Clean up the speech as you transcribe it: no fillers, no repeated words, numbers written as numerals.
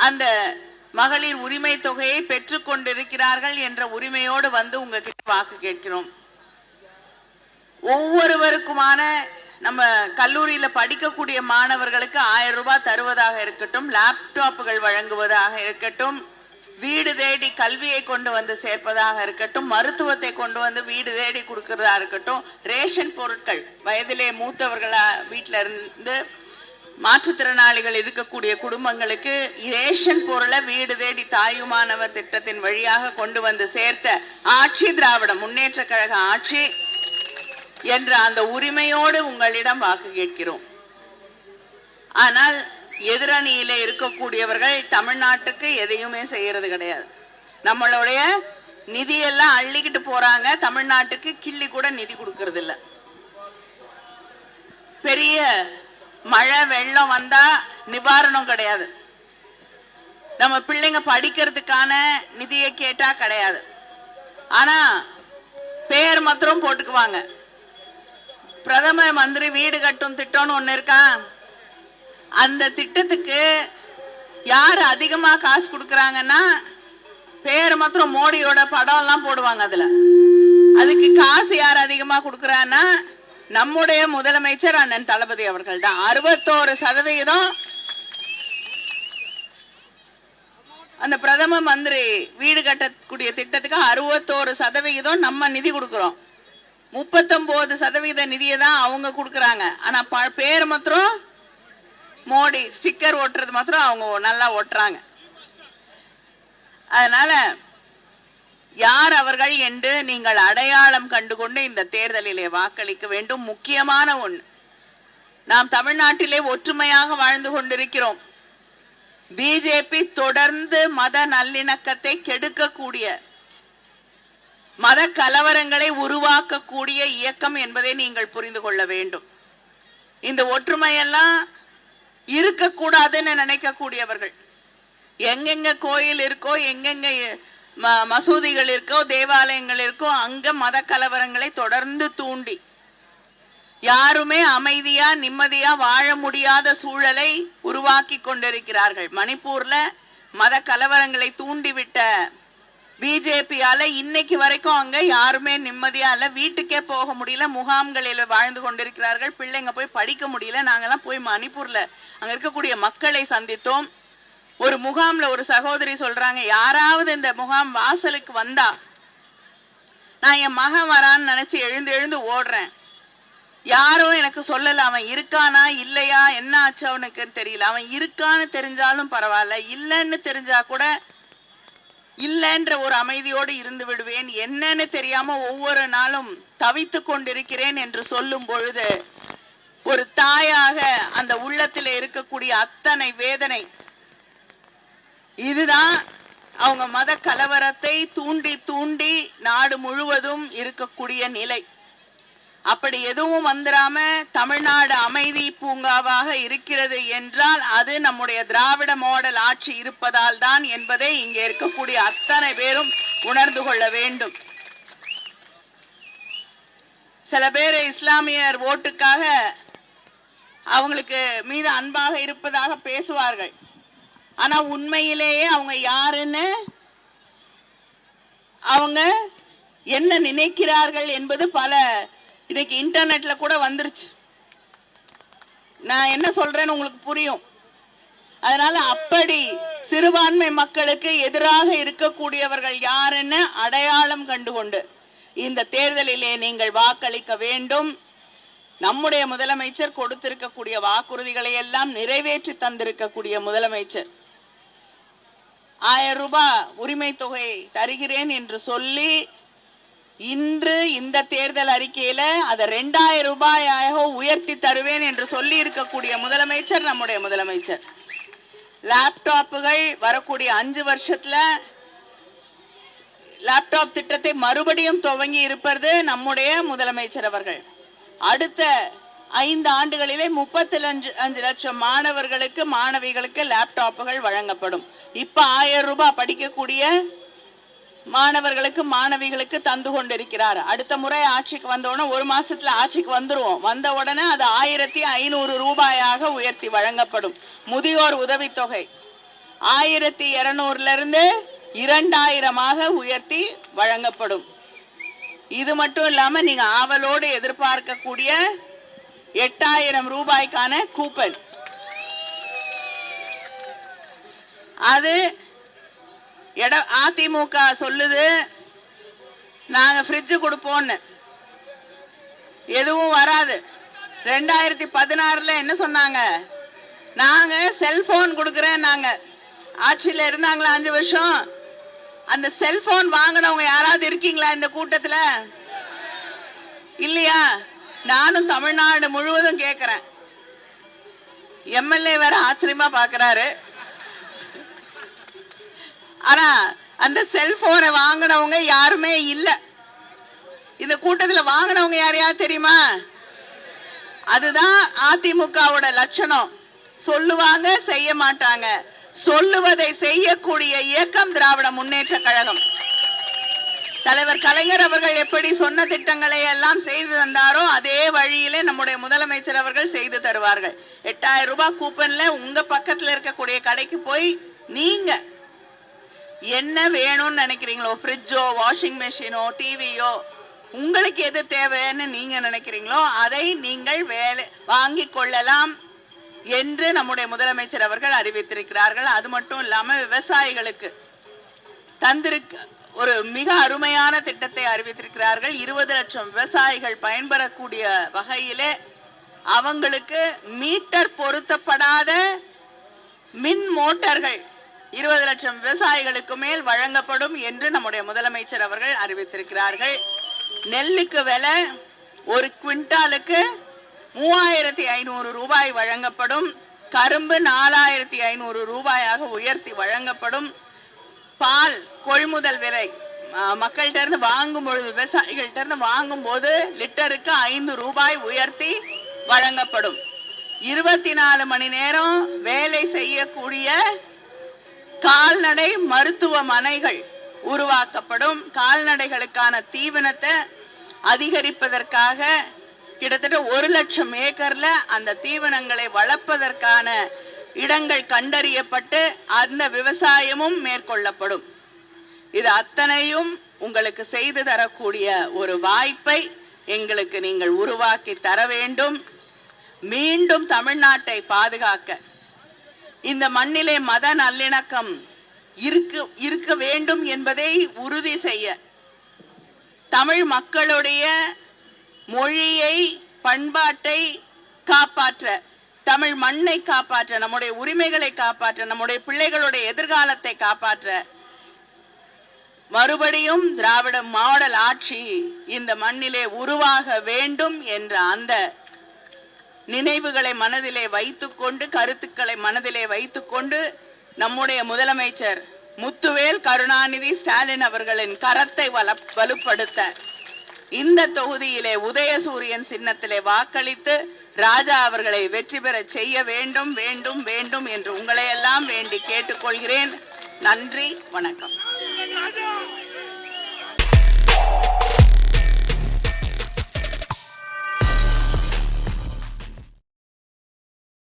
அந்த மகளிர் உரிமை தொகையை பெற்றுக் கொண்டிருக்கிறார்கள் என்ற உரிமையோடு வந்து உங்ககிட்ட வாக்கு கேட்கிறோம். ஒவ்வொருவருக்குமான நம்ம கல்லூரியில படிக்கக்கூடிய மாணவர்களுக்கு 1000 ரூபாய் தருவதாக இருக்கட்டும், லேப்டாப்புகள் வழங்குவதாக இருக்கட்டும், வீடு தேடி கல்வியை கொண்டு வந்து சேர்ப்பதாக இருக்கட்டும், மருத்துவத்தை கொண்டு வந்து வீடு தேடி கொடுக்கறதா இருக்கட்டும், ரேஷன் பொருட்கள் வயதிலே மூத்தவர்களா வீட்டில இருந்து மாற்றுத்திறனாளிகள் இருக்கக்கூடிய குடும்பங்களுக்கு ரேஷன் பொருளை வீடு தேடி தாயுமானவர் திட்டத்தின் வழியாக கொண்டு வந்து சேர்த்த ஆட்சி திராவிட முன்னேற்ற கழக ஆட்சி என்ற அந்த உரிமையோடு உங்களிடம் வாக்கு கேட்கிறோம். ஆனால் எதிரணியில இருக்கக்கூடியவர்கள் தமிழ்நாட்டுக்கு எதையுமே செய்யறது கிடையாது. நம்மளுடைய நிதியெல்லாம் அள்ளிக்கிட்டு போறாங்க, தமிழ்நாட்டுக்கு கிள்ளி கூட நிதி கொடுக்கறது இல்ல. பெரிய மழை வெள்ளம் வந்தா நிவாரணம் கிடையாது. நம்ம பிள்ளைங்க படிக்கிறதுக்கான நிதியை கேட்டா கிடையாது. ஆனா பேர் மாத்திரம் போட்டுக்குவாங்க. பிரதம மந்திரி வீடு கட்டும் திட்டம்னு ஒண்ணு இருக்கா, அந்த திட்டத்துக்கு யாரு அதிகமா காசு கொடுக்கறாங்கன்னா பேர் மாத்திரம் மோடியோட படம் எல்லாம் போடுவாங்க. அதுக்கு காசு யார் அதிகமா கொடுக்கறான்னா நம்முடைய முதலமைச்சர் அண்ணன் தளபதி அவர்கள் தான். 61% அந்த பிரதம மந்திரி வீடு கட்டக்கூடிய திட்டத்துக்கு 61% நம்ம நிதி கொடுக்கிறோம். 39% நிதியை தான் அவங்க கொடுக்கறாங்க. ஆனா பேர் மாத்திரம் மோடி ஸ்டிக்கர் ஓட்டுறது மாத்திரம் அவங்க நல்லா ஓட்டுறாங்க. அதனால யார் அவர்கள் என்று நீங்கள் அடையாளம் கண்டுகொண்டு இந்த தேர்தலிலே வாக்களிக்க வேண்டும். முக்கியமான ஒன்று, நாம் தமிழ்நாட்டிலே ஒற்றுமையாக வாழ்ந்து கொண்டிருக்கிறோம். பிஜேபி தொடர்ந்து மத நல்லிணக்கத்தை கெடுக்கக்கூடிய, மத கலவரங்களை உருவாக்கக்கூடிய இயக்கம் என்பதை நீங்கள் புரிந்து கொள்ள வேண்டும். இந்த ஒற்றுமையெல்லாம் இருக்கக்கூடாதுன்னு நினைக்கக்கூடியவர்கள், எங்கெங்க கோயில் இருக்கோ, எங்கெங்க மசூதிகள் இருக்கோ, தேவாலயங்கள் இருக்கோ, அங்க மத கலவரங்களை தொடர்ந்து தூண்டி யாருமே அமைதியா நிம்மதியா வாழ முடியாத சூழலை உருவாக்கி கொண்டிருக்கிறார்கள். மணிப்பூர்ல மத கலவரங்களை தூண்டிவிட்ட பிஜேபியால இன்னைக்கு வரைக்கும் அங்க யாருமே நிம்மதியா இல்ல, வீட்டுக்கே போக முடியல, முகாம்களில் வாழ்ந்து கொண்டிருக்கிறார்கள். பிள்ளைங்க போய் படிக்க முடியல. நாங்கெல்லாம் போய் மணிப்பூர்ல அங்க இருக்கக்கூடிய மக்களை சந்தித்தோம். ஒரு முகாம்ல ஒரு சகோதரி சொல்றாங்க, யாராவது இந்த முகாம் வாசலுக்கு வந்தா நான் என் மகன் வரான்னு நினைச்சு எழுந்து எழுந்து ஓடுறேன். யாரும் எனக்கு சொல்லல அவன் இருக்கானா இல்லையா, என்ன ஆச்சு அவனுக்கு தெரியல. அவன் இருக்கான்னு தெரிஞ்சாலும் பரவாயில்ல, இல்லைன்னு தெரிஞ்சா கூட இல்லைன்ற ஒரு அமைதியோடு இருந்து விடுவேன். என்னன்னு தெரியாம ஒவ்வொரு நாளும் தவித்து கொண்டிருக்கிறேன் என்று சொல்லும் பொழுது ஒரு தாயாக அந்த உள்ளத்தில் இருக்கக்கூடிய அத்தனை வேதனை, இதுதான் அவங்க மத கலவரத்தை தூண்டி தூண்டி நாடு முழுவதும் இருக்கக்கூடிய நிலை. அப்படி எதுவும் வந்துடாம தமிழ்நாடு அமைதி பூங்காவாக இருக்கிறது என்றால் அது நம்முடைய திராவிட மாடல் ஆட்சி இருப்பதால் தான் என்பதை இங்கே இருக்கக்கூடிய அத்தனை பேரும் உணர்ந்து கொள்ள வேண்டும். சில பேர் இஸ்லாமியர் ஓட்டுக்காக அவங்களுக்கு மீது அன்பாக இருப்பதாக பேசுவார்கள். ஆனா உண்மையிலேயே அவங்க யாருன்னு, அவங்க என்ன நினைக்கிறார்கள் என்பது பல இன்னைக்கு இன்டர்நெட்ல கூட வந்துருச்சு. நான் என்ன சொல்றேன்னு உங்களுக்கு புரியும். அதனால அப்படி சிறுபான்மை மக்களுக்கு எதிராக இருக்கக்கூடியவர்கள் யாருன்னு அடையாளம் கண்டுகொண்டு இந்த தேர்தலிலே நீங்கள் வாக்களிக்க வேண்டும். நம்முடைய முதலமைச்சர் கொடுத்திருக்கக்கூடிய வாக்குறுதிகளை எல்லாம் நிறைவேற்றி தந்திருக்கக்கூடிய முதலமைச்சர் 1000 ரூபாய் உரிமை தொகை தருகிறேன் என்று சொல்லி இன்று இந்த தேர்தல் அறிக்கையில அதை 2000 ரூபாயாக உயர்த்தி தருவேன் என்று சொல்லி இருக்கக்கூடிய முதலமைச்சர் நம்முடைய முதலமைச்சர். லேப்டாப்புகள் வரக்கூடிய 5 வருஷத்துல லேப்டாப் திட்டத்தை மறுபடியும் துவங்கி இருப்பது நம்முடைய முதலமைச்சர் அவர்கள். அடுத்த 5 ஆண்டுகளிலே 35 லட்சம் மாணவர்களுக்கு மாணவிகளுக்கு லேப்டாப்புகள் வழங்கப்படும். இப்ப 1000 ரூபாய் படிக்கக்கூடிய மாணவர்களுக்கு மாணவிகளுக்கு தந்து கொண்டிருக்கிறார். அடுத்த முறை ஆட்சிக்கு வந்த உடனே 1 மாசத்துல ஆட்சிக்கு வந்துருவோம். வந்த உடனே அது 1500 ரூபாயாக உயர்த்தி வழங்கப்படும். முதியோர் உதவித்தொகை 1200 2000 உயர்த்தி வழங்கப்படும். இது மட்டும் இல்லாம நீங்க ஆவலோடு எதிர்பார்க்கக்கூடிய 8000 ரூபாய்க்கான கூப்பன், அது அதிமுக சொல்லுது நாங்க ஃப்ரிட்ஜ் கொடுப்போம்னு. எதுவும் வராது. 2016 என்ன சொன்னாங்க? நாங்க செல்போன் கொடுக்கறேன். நாங்க ஆட்சியில இருந்தாங்களா 5 வருஷம். அந்த செல்போன் வாங்கினவங்க யாராவது இருக்கீங்களா இந்த கூட்டத்துல? இல்லையா? நானும் தமிழ்நாடு முழுவதும் கேட்கிறேன். எம்எல்ஏ வேற ஆச்சரியமா பாக்குறாரு. ஆனா அந்த செல்போனை வாங்கினவங்க யாருமே இல்ல. இந்த கூட்டத்துல வாங்கினவங்க யாரையாவது தெரியுமா? அதுதான் அதிமுகவோட லட்சணம். சொல்லுவாங்க, செய்ய மாட்டாங்க. சொல்லுவதை செய்யக்கூடிய இயக்கம் திராவிட முன்னேற்ற கழகம். தலைவர் கலைஞர் அவர்கள் எப்படி சொன்ன திட்டங்களை எல்லாம் செய்து தந்தாரோ அதே வழியிலே நம்முடைய முதலமைச்சர் அவர்கள் செய்து தருவார்கள். 8000 ரூபாய் கூப்பன்ல உங்க பக்கத்துல இருக்கக்கூடிய கடைக்கு போய் நீங்க என்ன வேணும்னு நினைக்கிறீங்களோ, ஃப்ரிட்ஜோ, வாஷிங் மெஷினோ, டிவியோ, உங்களுக்கு எது தேவைன்னு நீங்க நினைக்கிறீங்களோ அதை நீங்கள் வாங்கி கொள்ளலாம் என்று நம்முடைய முதலமைச்சர் அவர்கள் அறிவித்திருக்கிறார்கள். அது மட்டும் இல்லாம விவசாயிகளுக்கு ஒரு மிக அருமையான திட்டத்தை அறிவித்திருக்கிறார்கள். 20 லட்சம் விவசாயிகள் பயன்பெறக்கூடிய வகையிலே அவங்களுக்கு மீட்டர் பொருத்தப்படாத மின் மோட்டார்கள் 20 லட்சம் விவசாயிகளுக்கு மேல் வழங்கப்படும் என்று நம்முடைய முதலமைச்சர் அவர்கள் அறிவித்திருக்கிறார்கள். நெல்லுக்கு விலை ஒரு குவிண்டாலுக்கு 3500 ரூபாய் வழங்கப்படும். கரும்பு 4500 ரூபாயாக உயர்த்தி வழங்கப்படும். பால் கொள்முதல் விலை மக்கள்கிட்ட இருந்து வாங்கும் பொழுது, விவசாயிகள்ட்ட இருந்து வாங்கும் போது லிட்டருக்கு 5 ரூபாய் உயர்த்தி வழங்கப்படும். 24 மணி நேரம் வேலை செய்யக்கூடிய கால்நடை மருத்துவமனைகள் உருவாக்கப்படும். கால்நடைகளுக்கான தீவனத்தை அதிகரிப்பதற்காக கிட்டத்தட்ட 1 லட்சம் ஏக்கர்ல அந்த தீவனங்களை வளர்ப்பதற்கான இடங்கள் கண்டறியப்பட்டு அந்த விவசாயமும் மேற்கொள்ளப்படும். இது அத்தனையும் உங்களுக்கு செய்து தரக்கூடிய ஒரு வாய்ப்பை எங்களுக்கு நீங்கள் உருவாக்கி தர வேண்டும். மீண்டும் தமிழ்நாட்டை பாதுகாக்க இந்த மண்ணிலே மத நல்லிணக்கம் இருக்க வேண்டும் என்பதை உறுதி செய்ய, தமிழ் மக்களுடைய மொழியை பண்பாட்டை காப்பாற்ற, தமிழ் மண்ணை காப்பாற்ற, நம்முடைய உரிமைகளை காப்பாற்ற, நம்முடைய பிள்ளைகளுடைய எதிர்காலத்தை காப்பாற்ற மறுபடியும் திராவிட மாடல் ஆட்சி இந்த மண்ணிலே உருவாக வேண்டும் என்ற அந்த நினைவுகளை மனதிலே வைத்துக்கொண்டு, கருத்துக்களை மனதிலே வைத்துக்கொண்டு நம்முடைய முதலமைச்சர் முத்துவேல் கருணாநிதி ஸ்டாலின் அவர்களின் கரத்தை வலுப்படுத்த இந்த தொகுதியிலே உதயசூரியன் சின்னத்திலே வாக்களித்து ராஜா அவர்களை வெற்றி பெற செய்ய வேண்டும் வேண்டும் வேண்டும் என்று உங்களை எல்லாம் வேண்டி கேட்டுக்கொள்கிறேன். நன்றி, வணக்கம்.